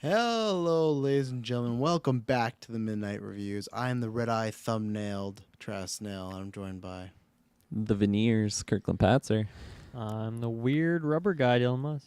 Hello, ladies and gentlemen. Welcome back to the Midnight Reviews. I'm the red-eye thumbnailed Trask Snail. I'm joined by... The Veneers, Kirklin Patzer. I'm the weird rubber guy, Dylan Musk.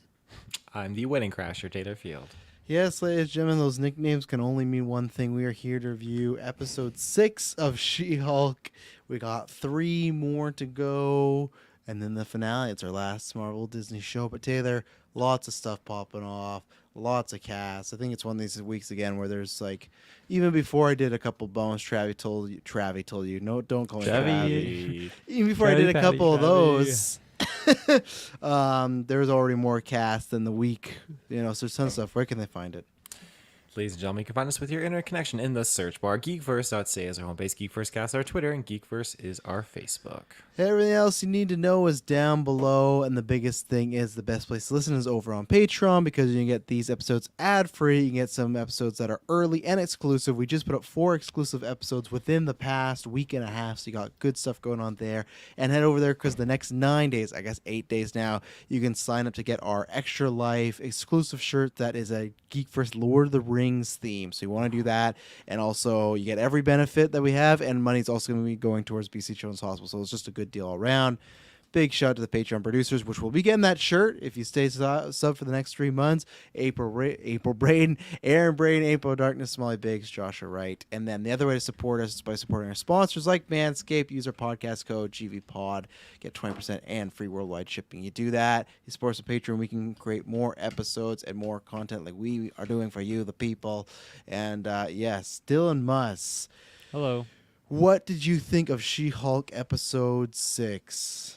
I'm the Wedding Crasher, Taylor Field. Yes, ladies and gentlemen, those nicknames can only mean one thing. We are here to review episode 6 of She-Hulk. We got 3 more to go, and then the finale. It's our last Marvel Disney show. But Taylor, lots of stuff popping off. Lots of casts. I think it's one of these weeks again where there's like, even before I did a couple bonus, Travi told you, no, don't call me Travi. Even before I did a couple of those, there's already more cast than the week. So there's tons of stuff. Where can they find it? Ladies and gentlemen, you can find us with your internet connection in the search bar. GeekVerse.ca is our home base. GeekVerseCast is our Twitter, and GeekVerse is our Facebook. Everything else you need to know is down below, and the biggest thing is the best place to listen is over on Patreon, because you can get these episodes ad-free. You can get some episodes that are early and exclusive. We just put up 4 exclusive episodes within the past week and a half, so you got good stuff going on there. And head over there, because the next 9 days, I guess 8 days now, you can sign up to get our Extra Life exclusive shirt that is a GeekVerse Lord of the Rings theme. So you want to do that, and also you get every benefit that we have, and money's also going to be going towards BC Children's Hospital, so it's just a good deal all around. Big shout out to the Patreon producers, which will be getting that shirt if you stay sub for the next 3 months. April Braden, Aaron Braden, April Darkness, Smalley Biggs, Joshua Wright. And then the other way to support us is by supporting our sponsors like Manscaped. Use our podcast code GVPOD. Get 20% and free worldwide shipping. You do that, you support us on Patreon, we can create more episodes and more content like we are doing for you, the people. And yes, Dylan Musk. Hello. What did you think of She-Hulk episode 6?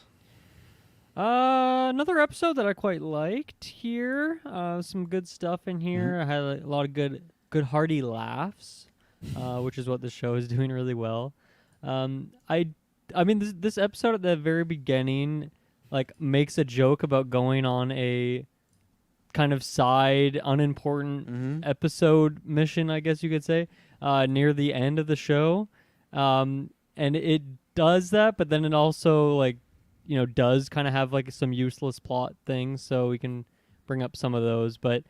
Another episode that I quite liked here. Some good stuff in here. I had a lot of good hearty laughs, which is what the show is doing really well. I mean, this episode at the very beginning, like, makes a joke about going on a kind of side, unimportant episode mission, I guess you could say, near the end of the show. And it does that, but then it also, like, does kind of have like some useless plot things, so we can bring up some of those. But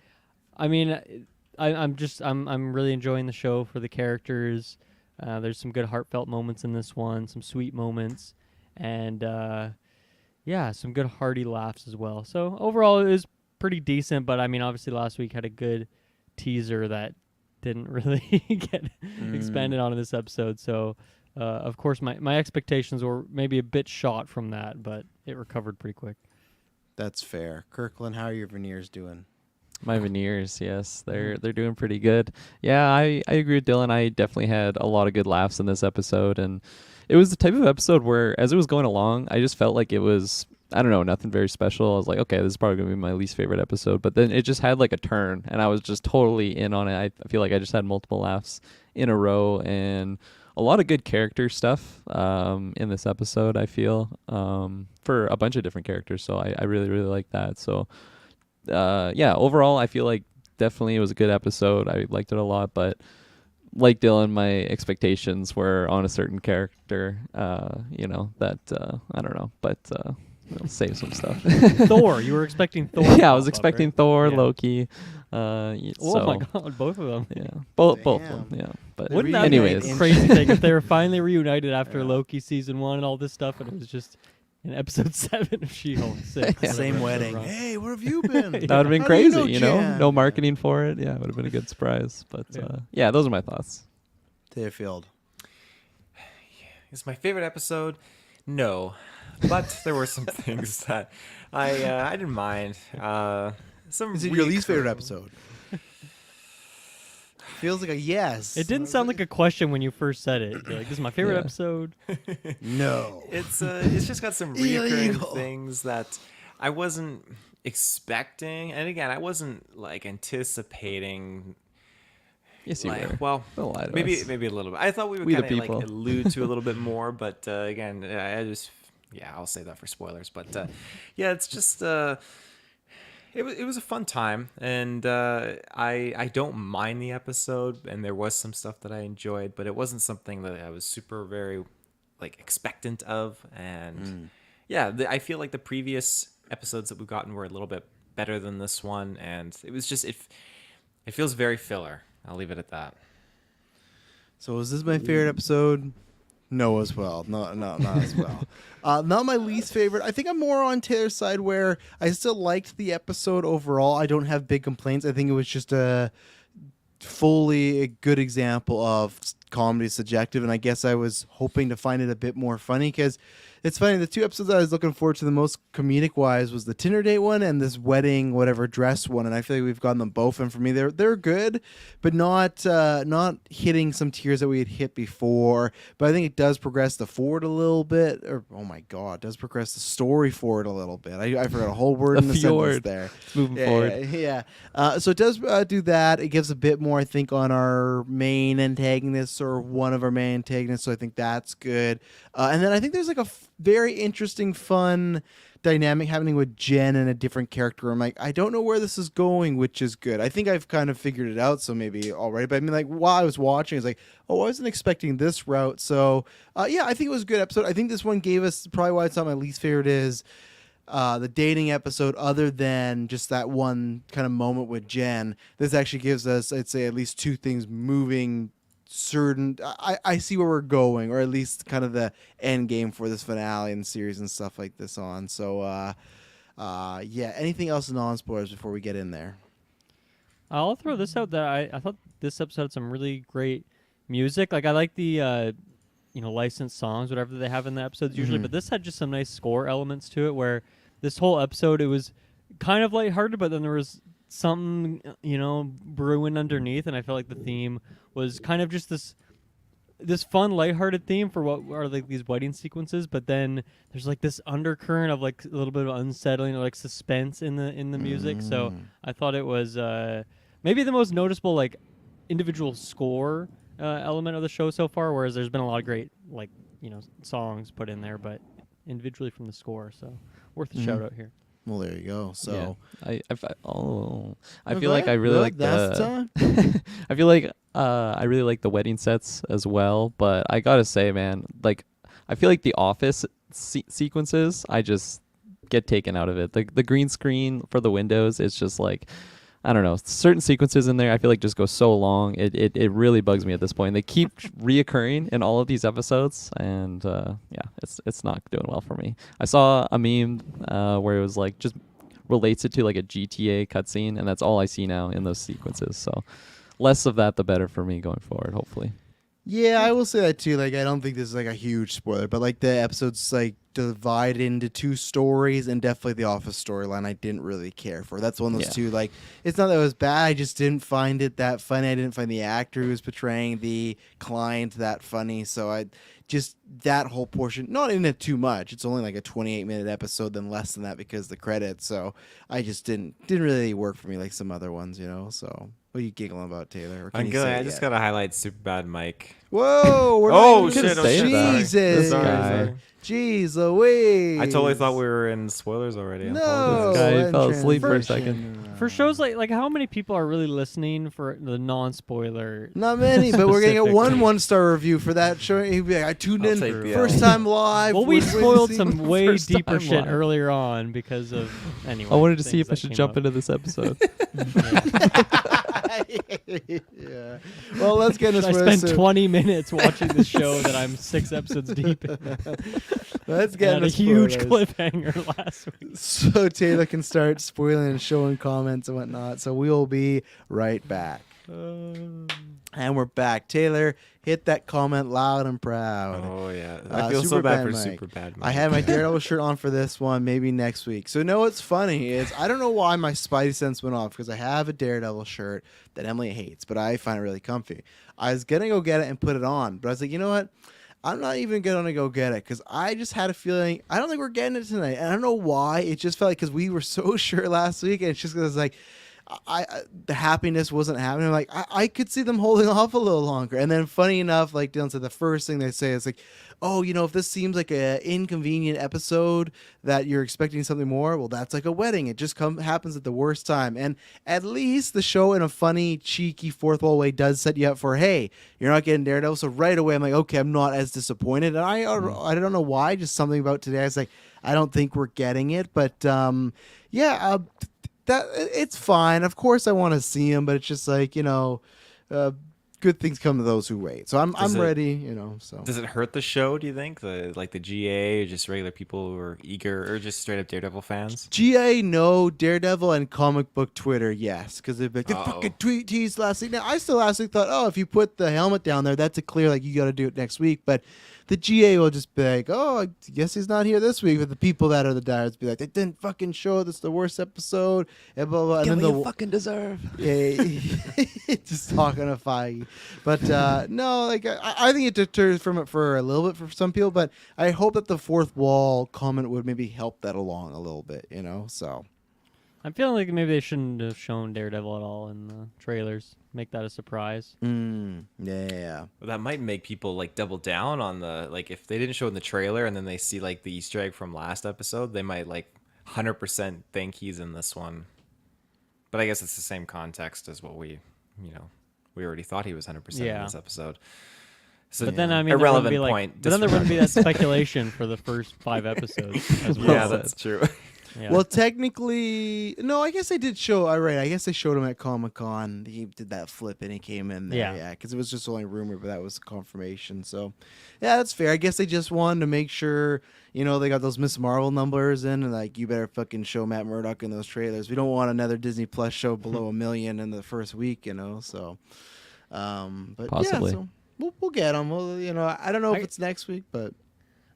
I mean, I'm really enjoying the show for the characters. There's some good heartfelt moments in this one, some sweet moments, and some good hearty laughs as well. So overall, it was pretty decent. But I mean, obviously last week had a good teaser that didn't really get expanded on in this episode. So of course, my expectations were maybe a bit shot from that, but it recovered pretty quick. That's fair. Kirkland, how are your veneers doing? My Veneers, yes, they're doing pretty good. Yeah, I agree with Dylan. I definitely had a lot of good laughs in this episode, and it was the type of episode where, as it was going along, I just felt like it was, I don't know, nothing very special. I was like, okay, this is probably going to be my least favorite episode. But then it just had like a turn, and I was just totally in on it. I feel like I just had multiple laughs in a row, and a lot of good character stuff in this episode, I feel, for a bunch of different characters. So I really, really like that. So, overall, I feel like definitely it was a good episode. I liked it a lot, but like Dylan, my expectations were on a certain character, that, I don't know, but we'll save some stuff. Thor, you were expecting Thor. Yeah, I was expecting right? Thor, Yeah. Loki. Oh my god, both of them. Yeah, both of Damn. them. Yeah, but Wouldn't that anyways, be a crazy thing if they were finally reunited after Loki season 1 and all this stuff, and it was just in episode 7 of She-Hulk 6. Same wedding. Hey, where have you been? that would have been How do you crazy, know Jan? No marketing for it. Yeah, it would have been a good surprise. But those are my thoughts. Taylorfield. It's my favorite episode. No, but there were some things that I didn't mind. Some Is it your least favorite recurring- episode? Feels like a yes. It didn't sound like a question when you first said it. You're like, this is my favorite Yeah. episode. No. It's just got some recurring Illegal. things that I wasn't expecting, and again, I wasn't like anticipating. Yes, you were. Well, Don't lie to maybe us. a little bit. I thought we would We the kind of like people. allude to a little bit more, but again, I just I'll save that for spoilers. But it's just it was a fun time, and I don't mind the episode, and there was some stuff that I enjoyed, but it wasn't something that I was super very like expectant of, and I feel like the previous episodes that we've gotten were a little bit better than this one, and it was just It feels very filler. I'll leave it at that. So is this my favorite episode? No, as well. No, not as well. Not my least favorite. I think I'm more on Taylor's side where I still liked the episode overall. I don't have big complaints. I think it was just a fully a good example of comedy subjective, and I guess I was hoping to find it a bit more funny because it's funny, the two episodes I was looking forward to the most comedic wise was the Tinder date one and this wedding whatever dress one, and I feel like we've gotten them both, and for me they're good but not hitting some tiers that we had hit before. But I think it does progress the forward a little bit, or oh my god, does progress the story forward a little bit. I forgot a whole word in the sentence there. It's moving forward. Yeah. So it does do that. It gives a bit more, I think, on our main antagonists or one of our main antagonists. So I think that's good. And then I think there's like a very interesting, fun dynamic happening with Jen and a different character. I'm like, I don't know where this is going, which is good. I think I've kind of figured it out, so maybe already. But I mean, like while I was watching, I was like, oh, I wasn't expecting this route. So yeah, I think it was a good episode. I think this one gave us probably why it's not my least favorite is the dating episode, other than just that one kind of moment with Jen. This actually gives us, I'd say, at least two things moving certain. I see where we're going, or at least kind of the end game for this finale and series and stuff like this on. So yeah, anything else non-spoilers before we get in there? I'll throw this out that I thought this episode had some really great music. Like I like the licensed songs, whatever they have in the episodes usually, but this had just some nice score elements to it where this whole episode, it was kind of lighthearted, but then there was something, brewing underneath, and I felt like the theme was kind of just this fun, lighthearted theme for what are like these wedding sequences, but then there's like this undercurrent of like a little bit of unsettling or like suspense in the music. So I thought it was maybe the most noticeable like individual score element of the show so far, whereas there's been a lot of great songs put in there, but individually from the score, so worth a shout out here. Well, there you go. So yeah. I feel like I really like the I feel like I really like the wedding sets as well, but I gotta say, man, like I feel like the office sequences, I just get taken out of it. The green screen for the windows, it's just like, I don't know, certain sequences in there I feel like just go so long. It really bugs me at this point. They keep reoccurring in all of these episodes, and yeah, it's not doing well for me. I saw a meme where it was like just relates it to like a GTA cutscene, and that's all I see now in those sequences. So less of that, the better for me going forward, hopefully. Yeah, I will say that too. Like, I don't think this is like a huge spoiler, but like the episodes like divide into two stories, and definitely the Office storyline I didn't really care for. That's one of those two. Like, it's not that it was bad. I just didn't find it that funny. I didn't find the actor who was portraying the client that funny. So I just that whole portion, not in it too much. It's only like a 28-minute episode, then less than that because of the credits. So I just didn't really work for me like some other ones, So. What are you giggling about, Taylor? Or can I'm you good. say I it just yet? gotta highlight Superbad Mike. Whoa! We're Oh, not even shit, gonna oh, shit, sorry. Jesus! Sorry. Jeez Louise! I totally thought we were in spoilers already. I No, apologize. Guy and fell asleep for a transition. For shows like how many people are really listening for the non-spoiler? Not many, but we're gonna get specific- 1-star review for that show. He'd be like, I tuned I'll in take the first L. time live. Well, we with spoiled Wincy. some way First deeper time shit live. earlier on because of anyway. I wanted to see things if I that should came jump up. into this episode. Yeah. Well, let's get into I spoilers. spent 20 minutes watching the show that I'm 6 episodes deep in. Let's get And into a huge spoilers. cliffhanger last week. So Taylor can start spoiling and showing comments and whatnot. So we will be right back. And we're back. Taylor, hit that comment loud and proud. Oh yeah, I feel so Superbad bad for Mike. Superbad Mike. I had my Daredevil shirt on for this one, maybe next week. So no, what's funny is I don't know why my Spidey sense went off because I have a Daredevil shirt that Emily hates, but I find it really comfy. I was gonna go get it and put it on, but I was like, you know what? I'm not even gonna go get it because I just had a feeling I don't think we're getting it tonight, and I don't know why. It just felt like because we were so sure last week, and it's just because like. The happiness wasn't happening. Like I could see them holding off a little longer. And then funny enough, like Dylan said, the first thing they say is like, oh, if this seems like an inconvenient episode that you're expecting something more, well, that's like a wedding. It just happens at the worst time. And at least the show in a funny, cheeky, fourth wall way does set you up for, hey, you're not getting Daredevil. So right away, I'm like, okay, I'm not as disappointed. And I don't know why, just something about today. I was like, I don't think we're getting it. But yeah, that it's fine. Of course, I want to see him, but it's just like good things come to those who wait. So I'm Does it- ready. So Does it hurt the show? Do you think the GA or just regular people who are eager or just straight up Daredevil fans? GA no, Daredevil and comic book Twitter yes, because they'd be like, they Uh-oh. fucking tweet teased last week. Now I still last week thought, oh, if you put the helmet down there, that's a clear like you got to do it next week. But the GA will just be like, oh, I guess he's not here this week. But the people that are the diehards be like, they didn't fucking show it. This is the worst episode. And blah blah. And then the fucking deserve. yeah, just talking to Feige. But no, like I think it deters from it for a little bit for some people. But I hope that the fourth wall comment would maybe help that along a little bit. So. I'm feeling like maybe they shouldn't have shown Daredevil at all in the trailers. Make that a surprise. Yeah. Well, that might make people like double down on the like if they didn't show it in the trailer and then they see like the Easter egg from last episode, they might like 100% think he's in this one. But I guess it's the same context as what we already thought he was 100% in Yeah. this episode. So, But then I mean, there wouldn't irrelevant be, like, point. But then there wouldn't be that speculation for the first 5 episodes as well. Yeah, that's true. Yeah. Well, technically, no. I guess they did show. All right, I guess they showed him at Comic-Con. He did that flip and he came in there. Yeah, because it was just only rumor, but that was confirmation. So, yeah, that's fair. I guess they just wanted to make sure they got those Miss Marvel numbers in, and like you better fucking show Matt Murdock in those trailers. We don't want another Disney Plus show below 1 million in the first week. So, but Possibly. yeah, so we'll get them. Well, I don't know if it's next week, but.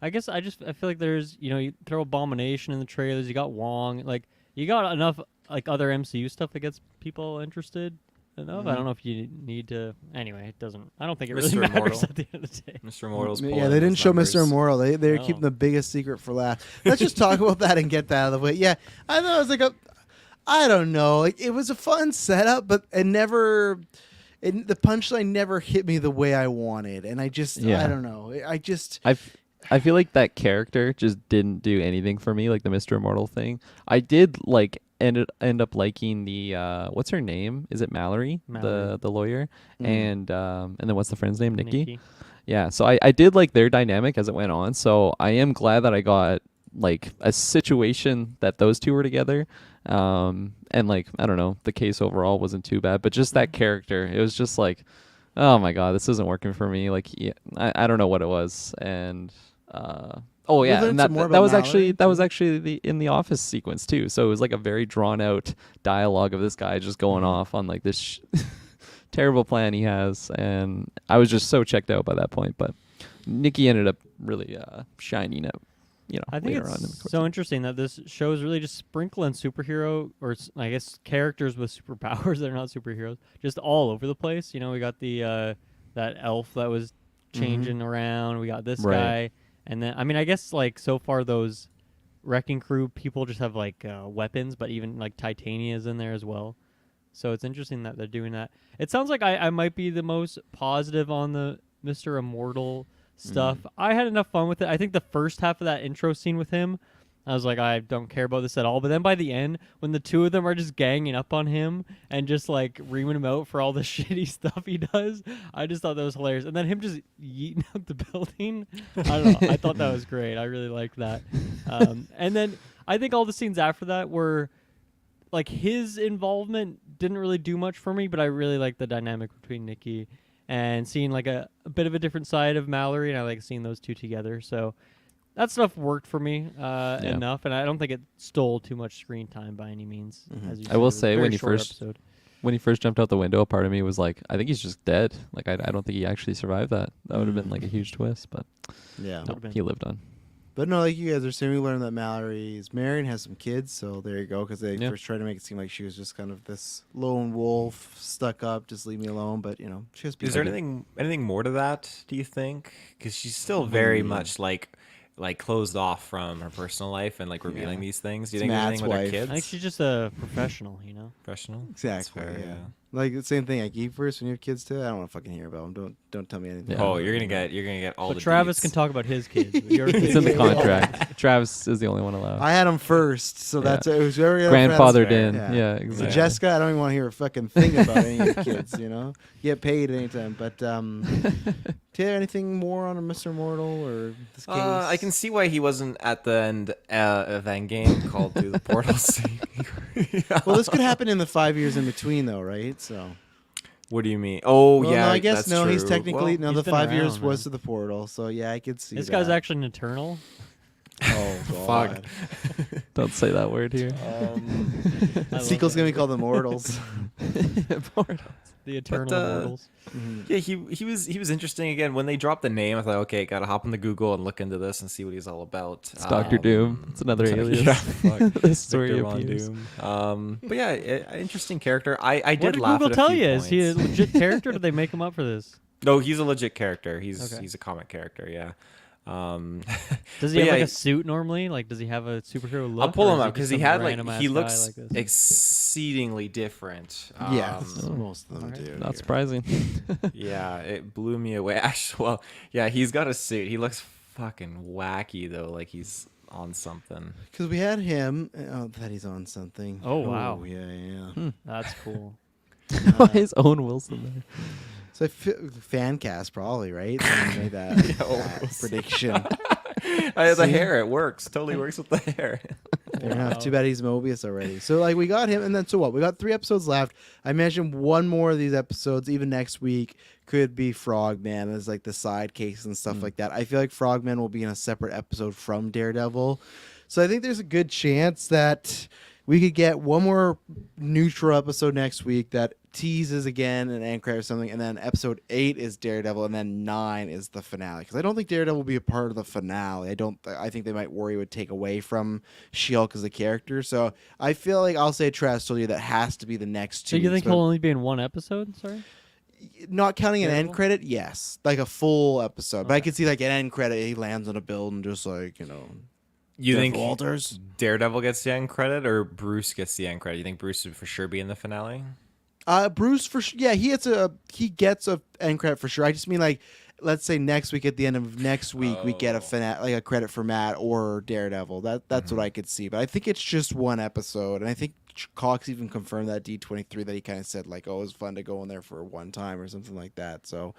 I guess I feel like there's you throw Abomination in the trailers. You got Wong, like you got enough like other MCU stuff that gets people interested enough. I don't know if you need to. Anyway, it doesn't. I don't think it really Mr. matters Immortal. at the end of the day. Mr. Immortal's Yeah, pulling they didn't those show numbers. Mr. Immortal. They're No. keeping the biggest secret for last. Let's just talk about that and get that out of the way. Yeah, I thought it was like I don't know. Like it was a fun setup, but it never. The punchline never hit me the way I wanted, and I don't know. I feel like that character just didn't do anything for me, like the Mr. Immortal thing. I did like end up liking the what's her name? Is it Mallory? Mallory. The lawyer? And then what's the friend's name? Nikki? Nikki. Yeah, so I did like their dynamic as it went on. So I am glad that I got like a situation that those two were together. And like I don't know, the case overall wasn't too bad, but just that character, it was just like, oh my god, this isn't working for me. Like I don't know what it was, and oh yeah, learned and some more that was about actually Mallory, the in the Office sequence too. So it was like a very drawn out dialogue of this guy just going off on like this terrible plan he has, and I was just so checked out by that point. But Nikki ended up really shining out. I think later on in the it's course. so interesting that this show is really just sprinkling superhero I guess characters with superpowers that are not superheroes just all over the place. We got the that elf that was changing around. We got this Right. guy, and then I guess like so far those Wrecking Crew people just have like weapons, but even like Titania is in there as well. So it's interesting that they're doing that. It sounds like I might be the most positive on the Mr. Immortal stuff. I had enough fun with it. I think the first half of that intro scene with him, I was like, I don't care about this at all. But then by the end, when the two of them are just ganging up on him and just like reaming him out for all the shitty stuff he does, I just thought that was hilarious. And then him just yeeting out the building, I don't know. I thought that was great. I really liked that. And then I think all the scenes after that were like his involvement didn't really do much for me, but I really liked the dynamic between Nikki and seeing like a bit of a different side of Mallory, and I like seeing those two together. So that stuff worked for me enough, and I don't think it stole too much screen time by any means. As you I will said. It was a say very when he short first episode. when he first jumped out the window, a part of me was like, I think he's just dead. Like I don't think he actually survived that. That would have been like a huge twist, but Yeah. no, Would've been. he lived on. But no, like you guys are saying, we learned that Mallory is married and has some kids. So there you go. Because they Yeah. first tried to make it seem like she was just kind of this lone wolf, stuck up, just leave me alone. But she has. Is there people. anything more to that? Do you think? Because she's still very much like closed off from her personal life and like revealing these things. Do you It's think there's Matt's anything with her wife. kids? I think she's just a professional, Professional. Exactly. That's fair, Yeah. Like the same thing at GeekVerse when you have kids too. I don't want to fucking hear about them. Don't tell me anything. Yeah. Oh, you're gonna get all But the Travis deets. can talk about his kids. but your It's kids- in the contract. Travis is the only one allowed. I had him first, so Yeah. it was very Grandfathered fair. in. Yeah. Yeah, So exactly. Jessica, I don't even want to hear a fucking thing about any of your kids. You get paid anytime. But Taylor, anything more on a Mr. Mortal or this case? I can see why he wasn't at the end of Endgame called through the portals. Well, this could happen in the 5 years in between, though, right? So. What do you mean? Oh, Well, yeah, no, I guess that's no. He's true. technically Well, no. He's The been 5 years around, was man. to the portal, so yeah, I could see This that. guy's actually an eternal. Oh God. Don't say that word here. The love sequel's it. gonna be called Immortals. The eternal uh, immortals. yeah, he was interesting again when they dropped the name. I thought, okay, gotta hop into Google and look into this and see what he's all about. It's Doctor Doom. It's another alias. Yeah, fuck. This story Victor Von appears. Doom. But yeah, interesting character. I What did did laugh Google at a tell few you? Is he a points. legit character? Or did they make him up for this? No, he's a legit character. He's Okay. he's a comic character. Yeah. Does he But have yeah, like a suit normally? Like, does he have a superhero look? I'll pull or him is up because just he some had random-ass he guy looks like this? exceedingly different. Yes, Oh. most of them Alright. do. Not surprising. Yeah, it blew me away. Actually, well, yeah, he's got a suit. He looks fucking wacky though, like he's on something. Because we had him. That he's on something. Oh, wow. Yeah. That's cool. Why is Owen Wilson there? So fan cast probably right. Someone made that, Yeah, that prediction. The See? hair, it works. Totally works with the hair. Fair enough. Too bad he's Mobius already. So like we got him, and then so what? We got 3 episodes left. I imagine one more of these episodes, even next week, could be Frogman as like the side case and stuff like that. I feel like Frogman will be in a separate episode from Daredevil. So I think there's a good chance that we could get one more neutral episode next week that teases again an end credit or something, and then episode 8 is Daredevil, and then 9 is the finale. Because I don't think Daredevil will be a part of the finale. I think they might worry it would take away from She-Hulk as a character. So I feel like I'll say Trash told you that has to be the next 2 So you weeks, think but he'll only be in one episode? Sorry. not counting an end Daredevil? credit, yes, like a full episode. But I Okay. could see like an end credit. He lands on a building, just like You think Jennifer Walters. Daredevil gets the end credit or Bruce gets the end credit? You think Bruce would for sure be in the finale? Bruce for sure. Yeah, he gets a end credit for sure. I just mean like, let's say next week at the end of next week we get a credit for Matt or Daredevil. That's what I could see. But I think it's just one episode, and I think Cox even confirmed that D23 that he kind of said like, oh, it was fun to go in there for one time or something like that. So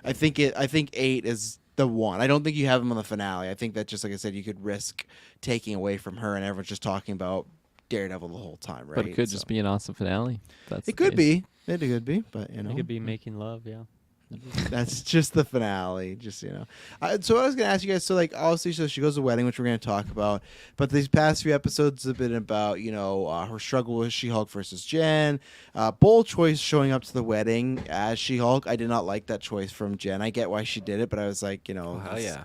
I think 8 is the one. I don't think you have him on the finale. I think that just like I said, you could risk taking away from her, and everyone's just talking about Daredevil the whole time, right? But it could So- just be an awesome finale. That's It the could case. be. It could be, but He could be making love. Yeah. that's just the finale. Just so I was gonna ask you guys. So like, obviously, so she goes to the wedding, which we're gonna talk about. But these past few episodes have been about her struggle with She-Hulk versus Jen. Bold choice showing up to the wedding as She-Hulk. I did not like that choice from Jen. I get why she did it, but I was like, Oh, hell yeah.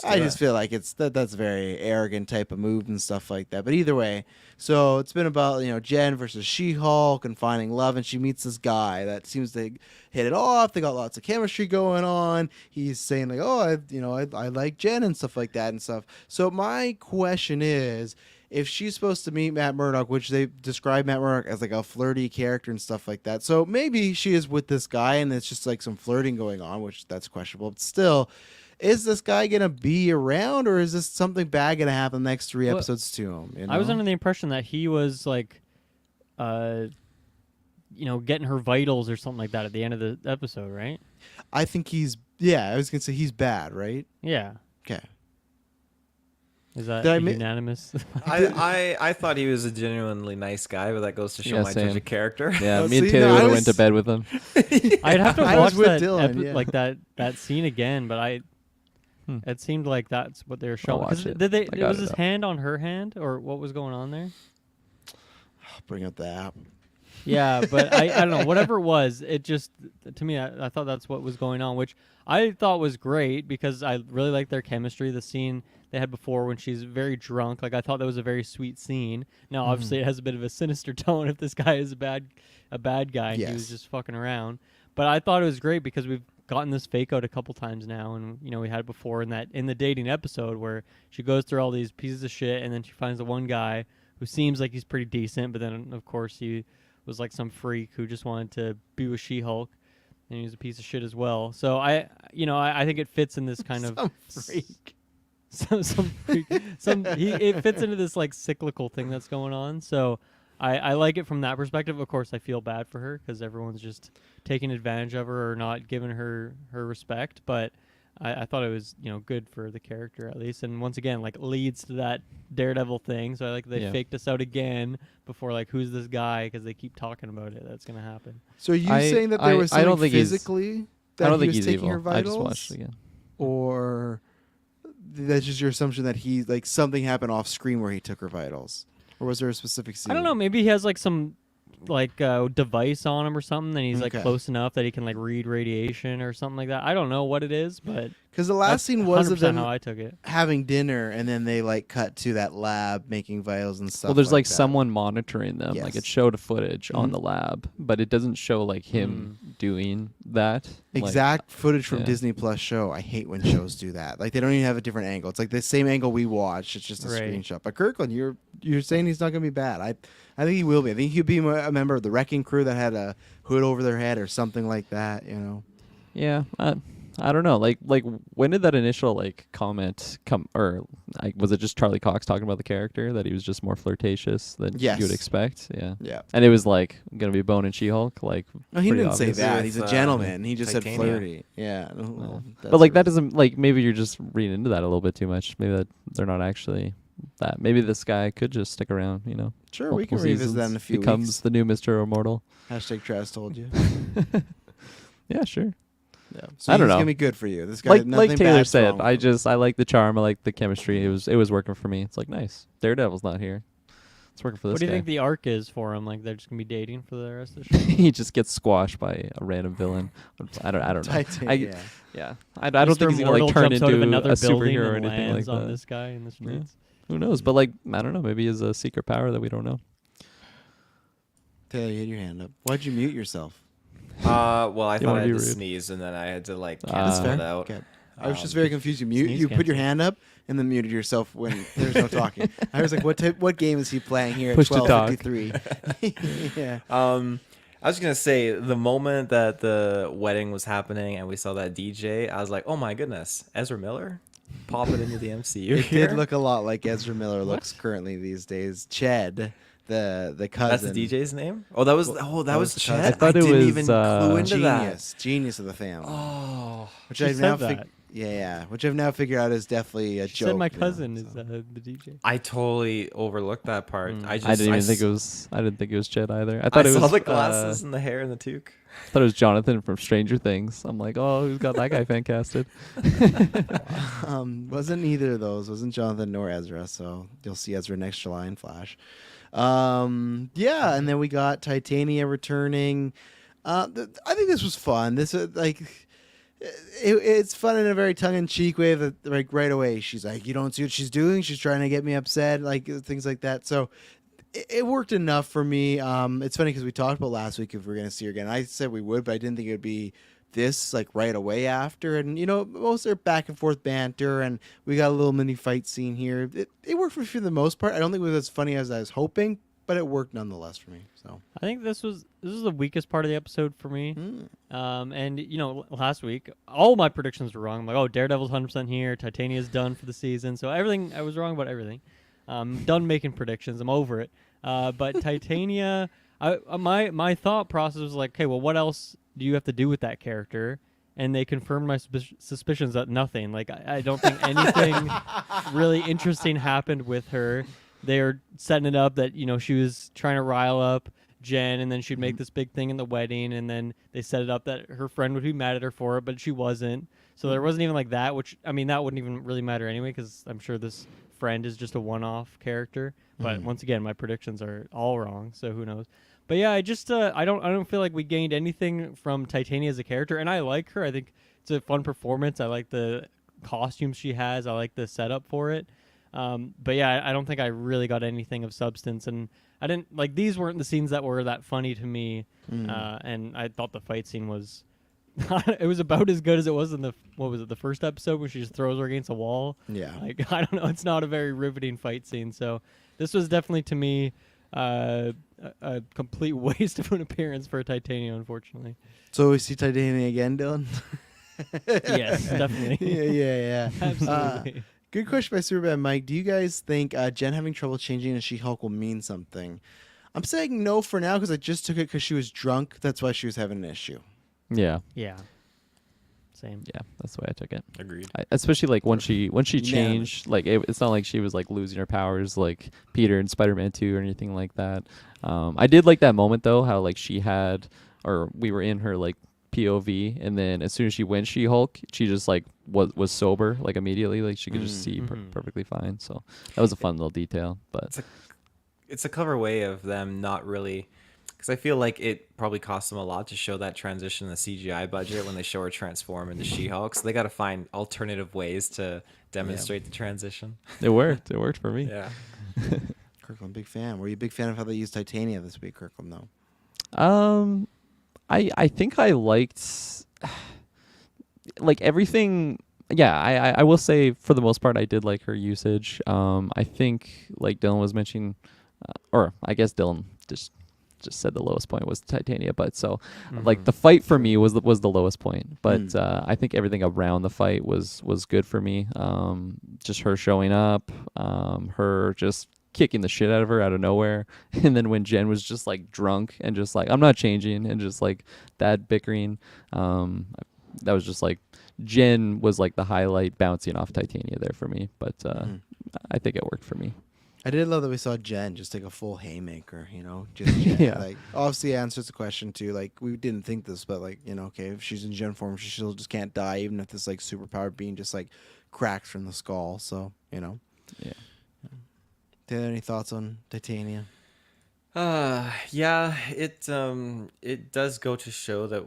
I just feel like that's a very arrogant type of move and stuff like that. But either way, so it's been about Jen versus She-Hulk and finding love, and she meets this guy that seems to hit it off. They got lots of chemistry going on. He's saying like, oh, I like Jen and stuff like that and stuff. So my question is, if she's supposed to meet Matt Murdock, which they describe Matt Murdock as like a flirty character and stuff like that, so maybe she is with this guy and it's just like some flirting going on, which that's questionable. But still, is this guy gonna be around, or is this something bad gonna happen the next 3 Well, episodes to him? I was under the impression that he was like, getting her vitals or something like that at the end of the episode, right? I think I was gonna say he's bad, right? Yeah. Okay. Is that Did I a mi- unanimous? I thought he was a genuinely nice guy, but that goes to show Yeah, my same. judge of character. Yeah, Oh, me and see, Taylor no, I would have was- went to bed with him. I'd have to I was watch with that Dylan, yeah. like that scene again, but it seemed like that's what they were showing. watch 'Cause it. Did they? I got Was it his up. hand on her hand, or what was going on there? Bring up the app. Yeah, but I don't know. Whatever it was, it just to me, I thought that's what was going on, which I thought was great because I really liked their chemistry. The scene they had before when she's very drunk, like I thought that was a very sweet scene. Now, obviously, it has a bit of a sinister tone if this guy is a bad guy and he was Yes. just fucking around. But I thought it was great because we've gotten this fake out a couple times now, and we had it before in the dating episode where she goes through all these pieces of shit and then she finds the one guy who seems like he's pretty decent, but then of course he was like some freak who just wanted to be with She-Hulk. and he's a piece of shit as well. So I think it fits in this kind of Some freak. some freak, it fits into this like cyclical thing that's going on. So I like it from that perspective. Of course, I feel bad for her because everyone's just taking advantage of her or not giving her respect. But I thought it was good for the character at least. And once again, like leads to that Daredevil thing. So I like they faked us out again before like who's this guy because they keep talking about it. That's gonna happen. So are you saying that there was I don't something think he's- physically that I don't he think was he's taking evil. her vitals? I just watched it again. Or that's just your assumption that he like something happened off screen where he took her vitals, or was there a specific scene? I don't know. Maybe he has like some device on him or something, and he's like Okay. close enough that he can like read radiation or something like that. I don't know what it is, but Because the last scene was of 100% them how I took it. having dinner, and then they like cut to that lab making vitals and stuff. Well, there's like that. someone monitoring them. Like Yes. it showed a footage on Mhm. the lab, but it doesn't show like him doing that. Exact footage from yeah. Disney Plus show. I hate when shows do that. Like they don't even have a different angle. It's like the same angle we watched. It's just a Right. screenshot. But Kirkland, you're saying he's not going to be bad. I think he will be. I think he'll be a member of the wrecking crew that had a hood over their head or something like that. Yeah, I don't know. Like when did that initial like comment come? Or was it just Charlie Cox talking about the character that he was just more flirtatious than Yes. you would expect? Yeah. Yeah. And it was like gonna be Bone and She-Hulk. Like No, he pretty didn't say obvious. that. With, He's a gentleman. He just Titania. said flirty. Yeah. Well, But like that doesn't like maybe you're just reading into that a little bit too much. Maybe that they're not actually that. Maybe this guy could just stick around. Sure, we can multiple revisit that in a seasons, few becomes weeks. the new Mr. Immortal. Hashtag Travis told you. Yeah, sure. Yeah. So I don't he's know. gonna be good for you. This guy, Like nothing Taylor bad's said, wrong I with him. like the charm. I like the chemistry. It was working for me. It's like nice. Daredevil's not here. It's working for this What do you guy. think the arc is for him? Like they're just gonna be dating for the rest of the show? He just gets squashed by a random villain. I don't know. Titania. Yeah. I don't Mr. think he's gonna like Immortal turn jumps into out of another a building superhero or and anything like lands on that. this guy in the streets. Who knows? But like I don't know. Maybe he has a secret power that we don't know. Taylor, you had your hand up. Why'd you mute yourself? Well, I You thought wanna I be had to rude. sneeze, and then I had to like That's cancel fair. it out. Okay. I was just Um, very confused. You sneeze put your cancel. hand up and then muted yourself when there's no talking. I was like, what game is he playing here at Push to talk. 12:53? Yeah. I was gonna say the moment that the wedding was happening and we saw that DJ, I was like, oh my goodness, Ezra Miller, pop it into the MCU. It here. did look a lot like Ezra Miller looks currently these days. Ched, the cousin. That's the DJ's name. Oh, that was that was the Chet. cousin. I thought it didn't was, even clue into Genius of the family. that. Which She I've said now that. which I've now figured out is definitely a She joke. said my now, cousin so. is the DJ. I totally overlooked that part. Mm. I just I didn't even s- think it was. I didn't think it was Chet either. I I thought it saw was the glasses and the hair and the toque. I thought it was Jonathan from Stranger Things. I'm like, oh, who's got that guy fan casted? Wasn't either of those. Wasn't Jonathan nor Ezra. So you'll see Ezra next July in Flash. Yeah, and then we got Titania returning. I think this was fun. This it's fun in a very tongue-in-cheek way. That like right away she's like, you don't see what she's doing. She's trying to get me upset, like things like that. So it worked enough for me. It's funny because we talked about last week if we are going to see her again. I said we would, but I didn't think it would be this like right away after. And most of their back and forth banter, and we got a little mini fight scene here. It worked for the most part. I don't think it was as funny as I was hoping, but it worked nonetheless for me. So I think this was the weakest part of the episode for me. And last week all my predictions were wrong. I'm like, oh, Daredevil's 100% here. Titania's done for the season. So everything, I was wrong about everything. Done making predictions. I'm over it. But Titania, my thought process was like, okay, well, what else do you have to do with that character? And they confirmed my suspicions that nothing. Like I don't think anything really interesting happened with her. They're setting it up that she was trying to rile up Jen, and then she'd make this big thing in the wedding, and then they set it up that her friend would be mad at her for it, but she wasn't. So there wasn't even like that, which that wouldn't even really matter anyway, because I'm sure this friend is just a one-off character. But once again, my predictions are all wrong, so who knows? But yeah, I just I don't feel like we gained anything from Titania as a character, and I like her. I think it's a fun performance. I like the costumes she has. I like the setup for it. But yeah, I don't think I really got anything of substance, and I didn't like these weren't the scenes that were that funny to me. And I thought the fight scene was it was about as good as it was in the first episode when she just throws her against a wall. yeah. Like I don't know, it's not a very riveting fight scene. So this was definitely to me a complete waste of an appearance for Titania, unfortunately. So we see Titania again, Dylan. Yes, definitely. Yeah. Absolutely. Good question by Superbad Mike. Do you guys think Jen having trouble changing into She-Hulk will mean something? I'm saying no for now because I just took it because she was drunk. That's why she was having an issue. Yeah. Yeah. Same. Yeah, that's the way I took it. Agreed. Especially like when she Unanimous. changed, like it's not like she was like losing her powers like Peter in Spider-Man 2 or anything like that. I did like that moment though, how like she had, or we were in her like POV, and then as soon as she went She-Hulk, she just like was sober like immediately, like she could just see perfectly fine. So that was a fun little detail. But It's a clever way of them not really, because I feel like it probably cost them a lot to show that transition in the CGI budget when they show her transform into She-Hulk. So they got to find alternative ways to demonstrate the transition. it worked. It worked for me. Yeah. Kirkland, big fan. Were you a big fan of how they used Titania this week, Kirkland? No. I think I liked like everything. Yeah, I will say for the most part I did like her usage. I think like Dylan was mentioning, or I guess Dylan just said the lowest point was Titania, but so like the fight for me was the lowest point. But I think everything around the fight was good for me. Just her showing up, her just kicking the shit out of her out of nowhere, and then when Jen was just like drunk and just like I'm not changing, and just like that bickering, that was just like Jen was like the highlight bouncing off Titania there for me. But I think it worked for me. I did love that we saw Jen just take a full haymaker, just Jen. Yeah. Like, obviously answers the question too. Like, we didn't think this, but like, okay, if she's in Jen form, she still just can't die, even if this like superpowered being just like cracks from the skull. So, Yeah. Taylor, any thoughts on Titania? Yeah, it does go to show that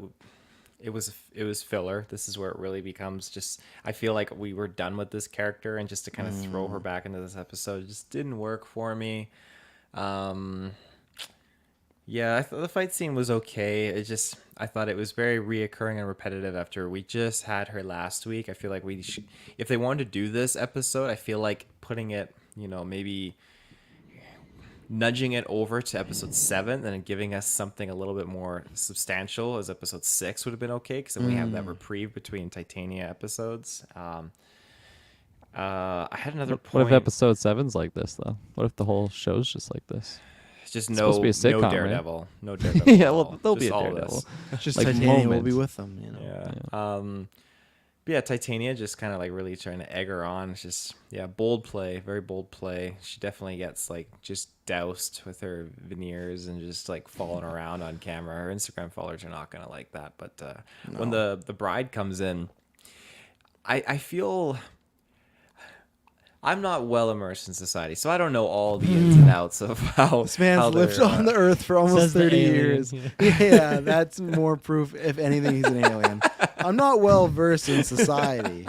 it was filler. This is where it really becomes just, I feel like we were done with this character, and just to kind of throw her back into this episode just didn't work for me. Yeah, I thought the fight scene was okay. I thought it was very reoccurring and repetitive after we just had her last week. I feel like if they wanted to do this episode, I feel like putting it, maybe nudging it over to episode 7 and giving us something a little bit more substantial as episode 6 would have been okay, because then we have that reprieve between Titania episodes. I had another What point. if episode 7's like this though? What if the whole show's just like this? It's just It's no, supposed to be a sitcom, no right? Daredevil. No Daredevil. Yeah, at well, all. there'll be Just a all of Daredevil. this. It's just Like Titania will moment. be with them, Yeah. But yeah, Titania just kind of like really trying to egg her on. It's just, bold play, very bold play. She definitely gets like just doused with her veneers and just like falling around on camera. Her Instagram followers are not going to like that. But when the bride comes in, I feel I'm not well immersed in society, so I don't know all the ins and outs of how This man's how lived they're, on the earth for almost Says the 30 alien, years. yeah. Yeah, that's more proof, if anything, he's an alien. I'm not well versed in society.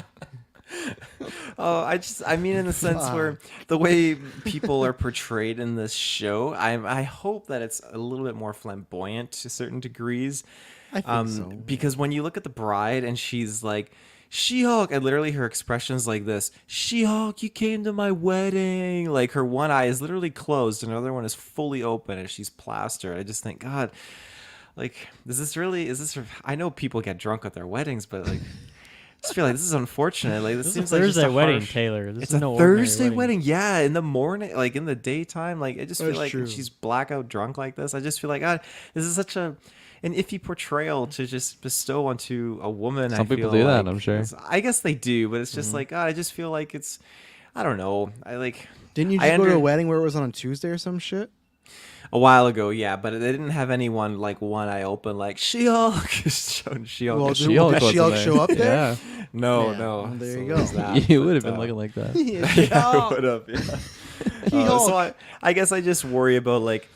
I mean, in the sense where the way people are portrayed in this show, I hope that it's a little bit more flamboyant to certain degrees. I think so. Because when you look at the bride and she's like, She-Hulk, and literally her expression's like this: She-Hulk, you came to my wedding. Like, her one eye is literally closed and another one is fully open and she's plastered. I just think, God, like, is this? I know people get drunk at their weddings, but like, I just feel like this is unfortunate. Like, this This seems is a like just Thursday a wedding, harsh- Taylor. This It's is a no ordinary Thursday wedding. Yeah, in the morning, like in the daytime. Like, I just feel That's like true. she's blackout drunk like this. I just feel like, God, this is such an iffy portrayal to just bestow onto a woman. Some I people feel do that, like. I'm sure. I guess they do, but it's just like, God, I just feel like it's, I don't know. I like Didn't you I just go to a under- wedding where it was on a Tuesday or some shit? a while ago, yeah, but they didn't have anyone like one eye open, like She-Hulk. Showing She-Hulk. Well, and did She-Hulk did wasn't She-Hulk there. show up there? Yeah. no, Yeah, no. well, there you So go. there's that, You would have but, been looking like that. yeah, I would have. Yeah. So I guess I just worry about like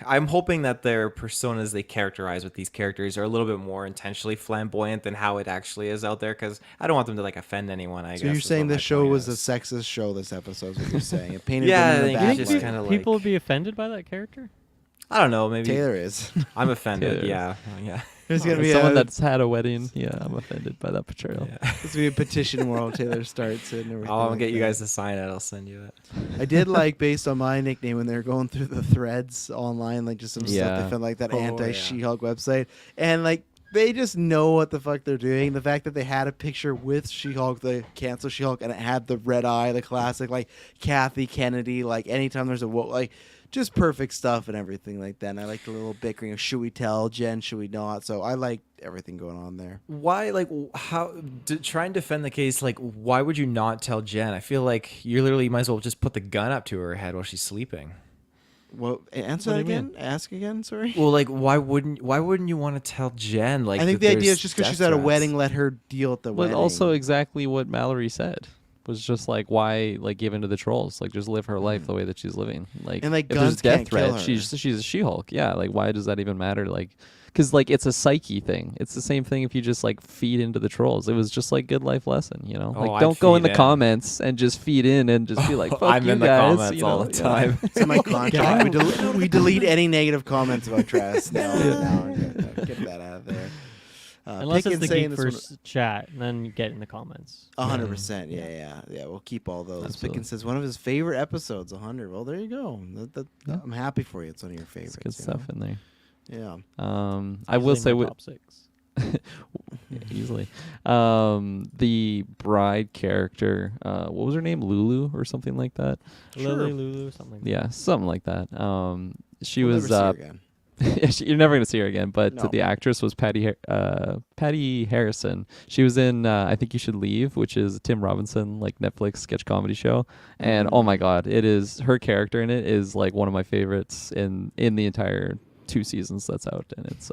I'm hoping that their personas they characterize with these characters are a little bit more intentionally flamboyant than how it actually is out there, because I don't want them to like offend anyone. I guess. So you're is saying what my this show point was is. a sexist show, this episode, is what you're saying. It painted Yeah, I women in think a it's bad just light. kinda like- People would be offended by that character? I don't know. Maybe Taylor is. I'm offended. Taylor. Yeah, yeah. There's gonna be someone a, that's had a wedding. Yeah, I'm offended by that portrayal. Yeah. there's gonna be a petition where Taylor starts it and everything. I'll like get you that. guys to sign it. I'll send you it. I did like, based on my nickname, when they were going through the threads online, like just some stuff Yeah. they found, like that Oh, anti-She-Hulk website, and like they just know what the fuck they're doing. The fact that they had a picture with She-Hulk, the cancel She-Hulk, and it had the red eye, the classic like Kathy Kennedy, like anytime there's a like just perfect stuff and everything like that. And I like the little bickering of should we tell Jen, should we not? So I like everything going on there. Why, like, how try and defend the case? Like, why would you not tell Jen? I feel like you literally might as well just put the gun up to her head while she's sleeping. Well, answer What that do you again. Ask again. Sorry. Well, like, why wouldn't you want to tell Jen? Like, I think that the idea there's is just because death she's at a threats? wedding, let her deal at the But wedding. also exactly what Mallory said was just like, why like give into the trolls? Like just live her life the way that she's living. Like, And, like, if there's guns death can't kill threat, her. she's a She-Hulk. Yeah, like why does that even matter? Like, because like it's a psyche thing. It's the same thing if you just like feed into the trolls. It was just like good life lesson, you know. Oh, Like I'd don't go in feed the in. comments and just feed in and just be like, fuck I'm you in the guys, comments you know? all the Yeah. time. It's in my contract. We delete any negative comments about Travis. No, get that out of there. Unless Pick it's the and saying this one- GeekVerse chat, then you get in the comments. 100%. Yeah. We'll keep all those. Absolutely. Pickens says one of his favorite episodes, 100. Well, there you go. Yeah. I'm happy for you. It's one of your favorites. It's good you know? stuff in there. Yeah. I will Usually say my with top 6. easily. The bride character, what was her name? Lulu or something like that. Lily, Lulu, something like that. Yeah, something like that. She We'll was never see her again. yeah, you're never gonna see her again. But No. the actress was Patty Harrison. She was in I Think You Should Leave, which is a Tim Robinson like Netflix sketch comedy show. And oh my god, it is her character in it is like one of my favorites in the entire 2 seasons that's out. And it's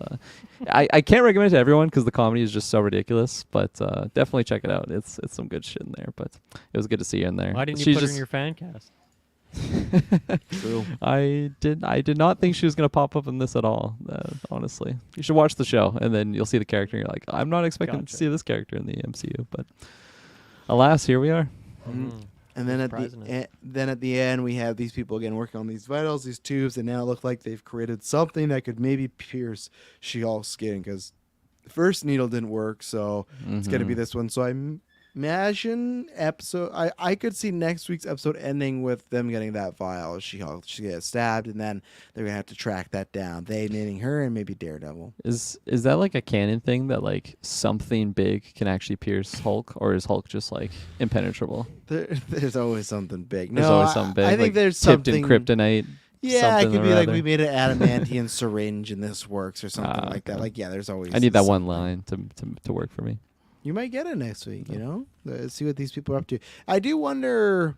I can't recommend it to everyone because the comedy is just so ridiculous. But definitely check it out. It's some good shit in there. But it was good to see her in there. Why didn't you She's put her just in your fan cast? True. I did not think she was gonna pop up in this at all. Honestly, you should watch the show and then you'll see the character. and You're like, I'm not expecting to Gotcha. see this character in the MCU, but alas, here we are. Mhm. And then Surprising it. at the end, we have these people again working on these vitals, these tubes, and now it look like they've created something that could maybe pierce She-Hulk's skin because the first needle didn't work, so it's gonna be Mhm. this one. So I imagine I could see next week's episode ending with them getting that vial. She-Hulk, she gets stabbed, and then they're gonna have to track that down. They meaning her and maybe Daredevil. Is that like a canon thing that like something big can actually pierce Hulk, or is Hulk just like impenetrable? There's always something big. There's No, always something big. I think like there's tipped something in kryptonite. Yeah, it something could be or like other. we made an adamantium syringe and this works or something like that. okay. Like, yeah, there's always. I need that one something. line to work for me. You might get it next week, you know? See what these people are up to. I do wonder.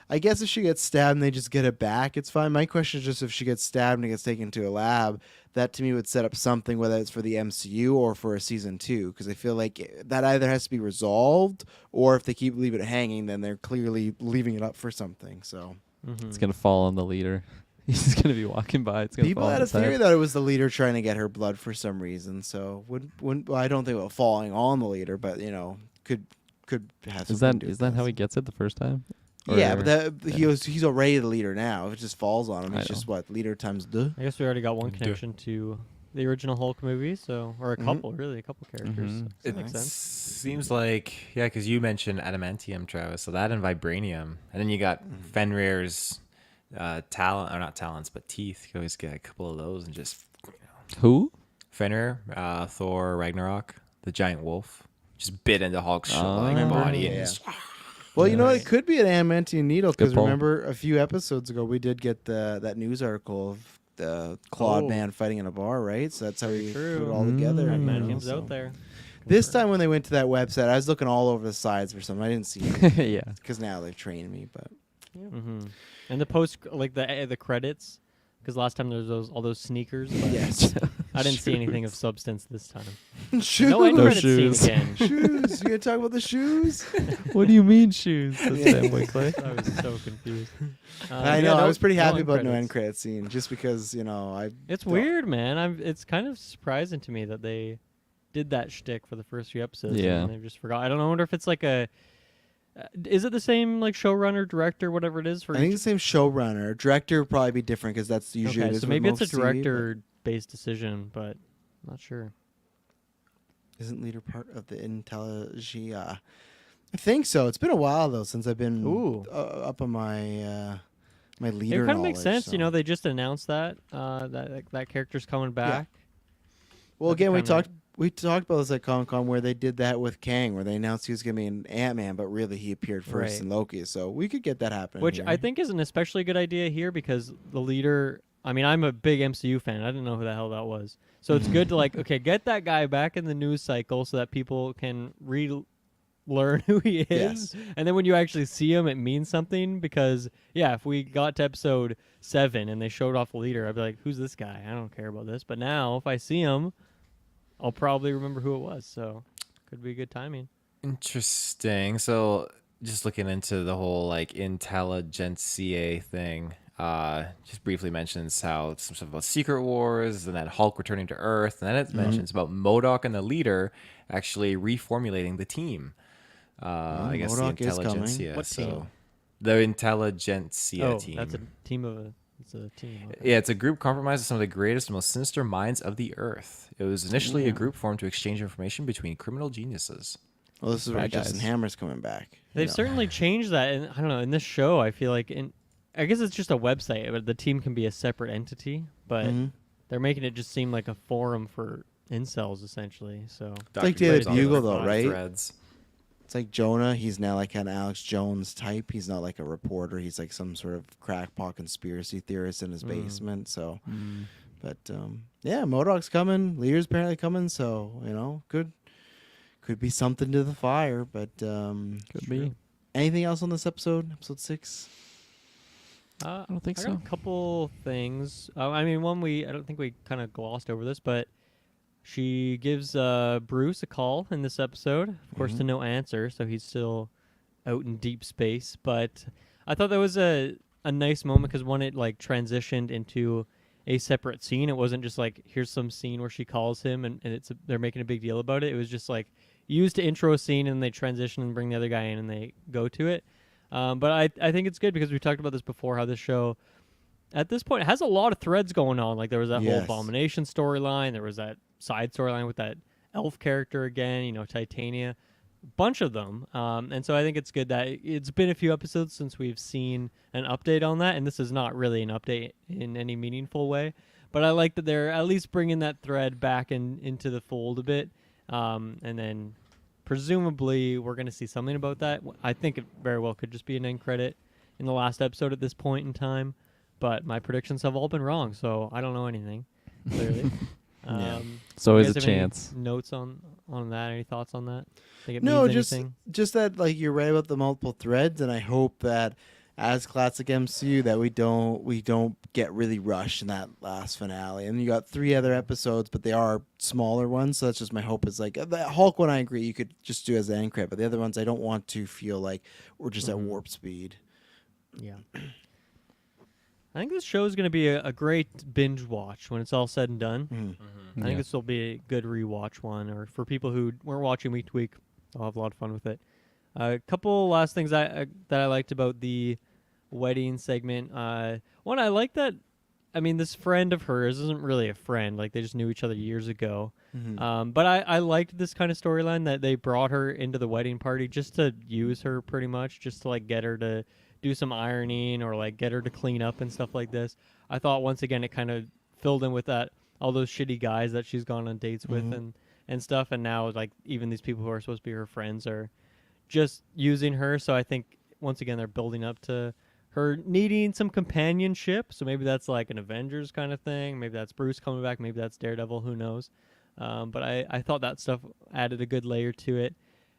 I guess if she gets stabbed and they just get it back, it's fine. My question is just if she gets stabbed and it gets taken to a lab, that to me would set up something, whether it's for the MCU or for a season 2, because I feel like that either has to be resolved, or if they keep leaving it hanging, then they're clearly leaving it up for something. So Mhm. It's gonna fall on the leader. He's gonna be walking by. It's gonna people fall on had a his head. theory that it was the leader trying to get her blood for some reason. So wouldn't well, I don't think it was falling on the leader, but you know, could have. Is something to do that with how this. he gets it the first time? Yeah, Or- but he's already the leader now. If it just falls on him, I it's just know. what leader times the. I guess we already got one Duh. connection to the original Hulk movie, so or a Mhm. couple, really, a couple characters. Mhm. So It that makes sense. seems like, yeah, because you mentioned adamantium, Travis. So that and vibranium, and then you got Fenrir's talent, or not talents, but teeth. You can always get a couple of those and just Who? Fenrir, Thor, Ragnarok, the giant wolf, just bit into Hulk's Oh. like Remember? body and Yeah. just Well, you know, Nice. it could be an adamantium needle Good because pull. remember a few episodes ago we did get that news article of the clawed Oh. man fighting in a bar, right? So that's how we put True. it all together. Mm. you know, Adamantium's so. out there. This Confirmed. time when they went to that website, I was looking all over the sides for something. I didn't see it Yeah. because now they've trained me. But Mm-hmm. And the post, like the credits, because last time there was all those sneakers. But yes, I didn't see anything of substance this time. shoes. No end No credits shoes. scene again. Shoes. You gonna talk about the shoes? What do you mean shoes? That's Yeah. Fanboy Clay. I was so confused. I yeah, know. I no- was pretty happy end about no credits. end credit scene, just because I. It's thought- weird, man. It's kind of surprising to me that they did that shtick for the first few episodes. Yeah. And they just forgot. I don't know. I wonder if it's like a. Is it the same like showrunner, director, whatever it is for I think the each? same showrunner. Director would probably be different because that's usually. Okay, it is so with maybe it's a most TV, but- director-based decision, but not sure. Isn't leader part of the Intelligia? I think so. It's been a while though since I've been Ooh. up on my my It leader kind of knowledge. makes sense. So. They just announced that character's coming back. Well, That'd be again, kinda- we talked about this at Comic-Con where they did that with Kang, where they announced he was going to be an Ant-Man, but really he appeared first Right. in Loki. So we could get that happening. Which here. I think is an especially good idea here because the leader. I mean, I'm a big MCU fan. I didn't know who the hell that was. So it's good to okay, get that guy back in the news cycle so that people can learn who he is. Yes. And then when you actually see him, it means something because, yeah, if we got to episode 7 and they showed off a leader, I'd be like, who's this guy? I don't care about this. But now if I see him, I'll probably remember who it was. So could be good timing. Interesting. So just looking into the whole intelligentsia thing, just briefly mentions how some stuff about Secret Wars and then Hulk returning to Earth, and then it mentions about MODOK and the leader actually reformulating the team. I guess MODOK the is coming. intelligentsia. What team? So the intelligentsia team. That's a team. It's a team. Okay. Yeah, it's a group comprised of some of the greatest and most sinister minds of the Earth. It was initially a group formed to exchange information between criminal geniuses. Well, this is where Bad Justin guys. Hammer's coming back. They've certainly changed that, and I don't know. In this show, I feel like I guess it's just a website, but the team can be a separate entity. But Mhm. they're making it just seem like a forum for incels, essentially. So like David Who's on Bugle, the though, right? Threads. It's like Jonah. He's now like an Alex Jones type. He's not like a reporter. He's like some sort of crackpot conspiracy theorist in his basement. So, but yeah, MODOK's coming. Lear's apparently coming. So could be something to the fire. But Could be. anything else on this episode? Episode 6. I don't think got so. a couple things. I mean, I don't think we kind of glossed over this, but she gives Bruce a call in this episode, of course, to no answer, so he's still out in deep space. But I thought that was a nice moment because one, it transitioned into a separate scene. It wasn't just here's some scene where she calls him and they're making a big deal about it. It was just used to intro a scene and they transition and bring the other guy in and they go to it. But I think it's good because we talked about this before, how this show at this point has a lot of threads going on. Like there was that whole Yes. Abomination storyline. There was that side storyline with that elf character again, Titania, bunch of them. And so I think it's good that it's been a few episodes since we've seen an update on that. And this is not really an update in any meaningful way, but I like that they're at least bringing that thread back into the fold a bit. And then presumably we're going to see something about that. I think it very well could just be an end credit in the last episode at this point in time. But my predictions have all been wrong, so I don't know anything, clearly. Yeah. So you is guys a have any chance. Notes on that? Any thoughts on that? Think it No, means just anything? that you're right about the multiple threads, and I hope that as classic MCU that we don't get really rushed in that last finale. And you got 3 other episodes, but they are smaller ones, so that's just my hope. Is the Hulk one, I agree, you could just do as an end credit, but the other ones I don't want to feel like we're just at warp speed. Yeah. I think this show is going to be a great binge watch when it's all said and done. I think Yeah. this will be a good rewatch one, or for people who weren't watching week to week, they'll have a lot of fun with it. A couple last things that I liked about the wedding segment. One, I like that. I mean, this friend of hers isn't really a friend; they just knew each other years ago. But I liked this kind of storyline that they brought her into the wedding party just to use her, pretty much, just to get her to do some ironing or get her to clean up and stuff like this. I thought once again it kind of filled in with that all those shitty guys that she's gone on dates with and stuff, and now even these people who are supposed to be her friends are just using her. So I think once again they're building up to her needing some companionship. So maybe that's an Avengers kind of thing. Maybe that's Bruce coming back. Maybe that's Daredevil. Who knows? But I thought that stuff added a good layer to it.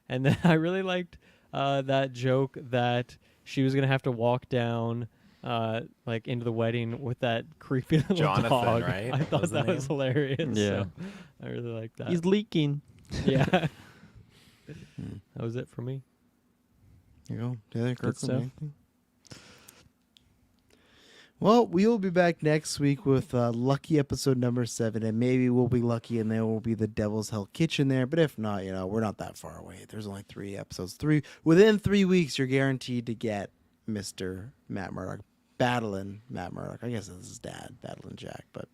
And then I really liked that joke that she was gonna have to walk down into the wedding with that creepy little Jonathan, dog. right? I thought Was the that was name? hilarious. Yeah. So I really liked that. He's leaking. Yeah. That was it for me. There you go. Taylor Good stuff. Kirklin. Well, we will be back next week with lucky episode number 7, and maybe we'll be lucky and there will be the Devil's Hell Kitchen there. But if not, we're not that far away. There's only 3 episodes. Within 3 weeks, you're guaranteed to get Mr. Matt Murdock battling Matt Murdock. I guess it's his dad battling Jack, but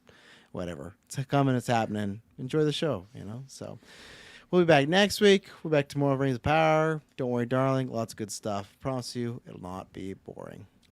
whatever. It's coming. It's happening. Enjoy the show. So We'll be back next week. We're back to more Rings of Power. Don't worry, darling. Lots of good stuff. Promise you, it'll not be boring.